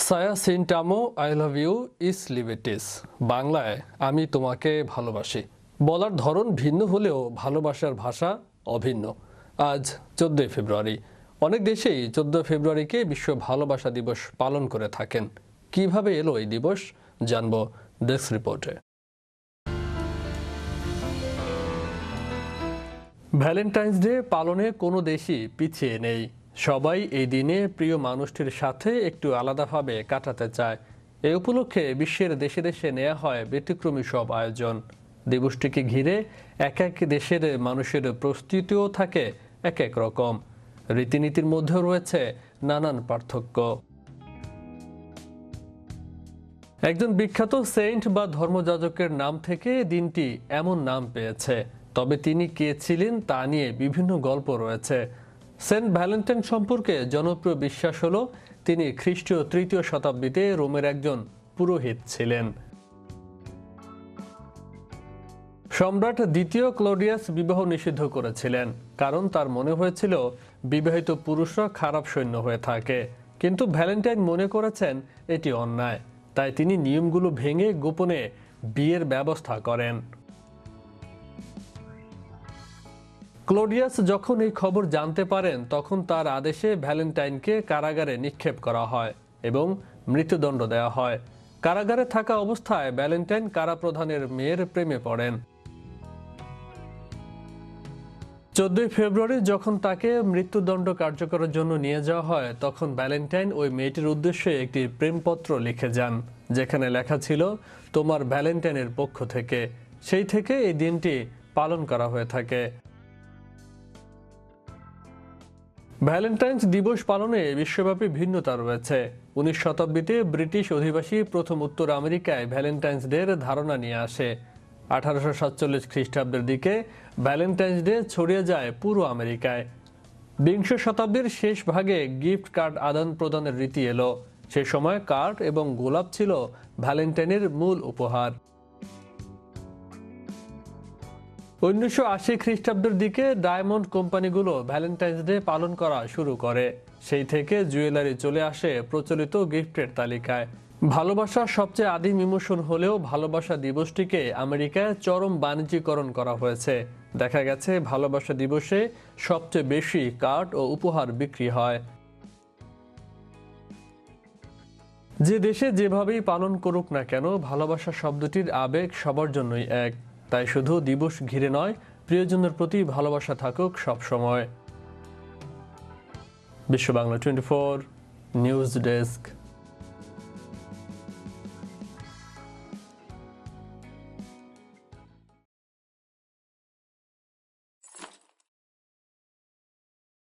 সায়া সিনটামো I love you ইস লিবেটিস বাংলায় আমি তোমাকে ভালোবাসি বলার ধরন ভিন্ন হলেও ভালোবাসার ভাষা অভিন্ন। আজ 14 ফেব্রুয়ারি। অনেক দেশেই 14 ফেব্রুয়ারিকে বিশ্ব ভালোবাসা দিবস পালন করে থাকেন। কিভাবে এলো এই দিবস জানব ডেস্ক রিপোর্টে। ভ্যালেন্টাইন্স ডে পালনে কোনো দেশই পিছিয়ে নেই। সবাই এই দিনে প্রিয় মানুষটির সাথে একটু আলাদাভাবে কাটাতে চায়। এই উপলক্ষে বিশ্বের দেশে দেশে নেওয়া হয় ব্যতিক্রমী সব আয়োজন। দিবসটিকে ঘিরে এক এক দেশের মানুষের প্রস্তুতিও থাকে এক এক রকম। রীতিনীতির মধ্যেও রয়েছে নানান পার্থক্য। একজন বিখ্যাত সেন্ট বা ধর্মযাজকের নাম থেকে দিনটি এমন নাম পেয়েছে, তবে তিনি কে ছিলেন তা নিয়ে বিভিন্ন গল্প রয়েছে। সেন্ট ভ্যালেন্টাইন সম্পর্কে জনপ্রিয় বিশ্বাস হলো তিনি খ্রিস্টীয় 3য় শতাব্দীতে রোমের একজন পুরোহিত ছিলেন। সম্রাট 2য় ক্লডিয়াস বিবাহ নিষিদ্ধ করেছিলেন, কারণ তার মনে হয়েছিল বিবাহিত পুরুষরা খারাপ সৈন্য হয়ে থাকে। কিন্তু ভ্যালেন্টাইন মনে করেছেন এটি অন্যায়, তাই তিনি নিয়মগুলো ভেঙে গোপনে বিয়ের ব্যবস্থা করেন। ক্লোডিয়াস যখন এই খবর জানতে পারেন, তখন তার আদেশে ভ্যালেন্টাইনকে কারাগারে নিক্ষেপ করা হয় এবং মৃত্যুদণ্ড দেওয়া হয়। কারাগারে থাকা অবস্থায় ভ্যালেন্টাইন কারাপ্রধানের মেয়ের প্রেমে পড়েন। 14 ফেব্রুয়ারি যখন তাকে মৃত্যুদণ্ড কার্যকরের জন্য নিয়ে যাওয়া হয়, তখন ভ্যালেন্টাইন ওই মেয়েটির উদ্দেশ্যে একটি প্রেমপত্র লিখে যান, যেখানে লেখা ছিল তোমার ভ্যালেন্টাইনের পক্ষ থেকে। সেই থেকে এই দিনটি পালন করা হয়ে থাকে। ভ্যালেন্টাইন্স দিবস পালনে বিশ্বব্যাপী ভিন্নতা রয়েছে। 19 শতাব্দীতে ব্রিটিশ অধিবাসী প্রথম উত্তর আমেরিকায় ভ্যালেন্টাইন্স ডে এর ধারণা নিয়ে আসে। 1847 খ্রিস্টাব্দের দিকে ভ্যালেন্টাইন্স ডে ছড়িয়ে যায় পুরো আমেরিকায়। 20 শতাব্দীর শেষ ভাগে গিফট কার্ড আদান প্রদানের রীতি এলো। সে সময় কার্ড এবং গোলাপ ছিল ভ্যালেন্টাইনের মূল উপহার। 1980 খ্রিস্টাব্দের দিকে ডায়মন্ড কোম্পানিগুলো ভ্যালেন্টাইন্স ডে পালন করা শুরু করে। সেই থেকে জুয়েলারি চলে আসে প্রচলিত গিফটের তালিকায়। ভালোবাসা সবচেয়ে আদিম ইমোশন হলেও ভালোবাসা দিবসটিকে আমেরিকায় চরম বাণিজ্যিকরণ করা হয়েছে। দেখা গেছে ভালোবাসা দিবসে সবচেয়ে বেশি কার্ড ও উপহার বিক্রি হয়। যে দেশে যেভাবেই পালন করুক না কেন, ভালোবাসা শব্দটির আবেগ সবার জন্যই এক। তাই শুধু দিবস ঘিরে নয়, প্রিয়জনের প্রতি ভালোবাসা থাকুক সব সময়। বিশ্ব বাংলা 24 নিউজ ডেস্ক।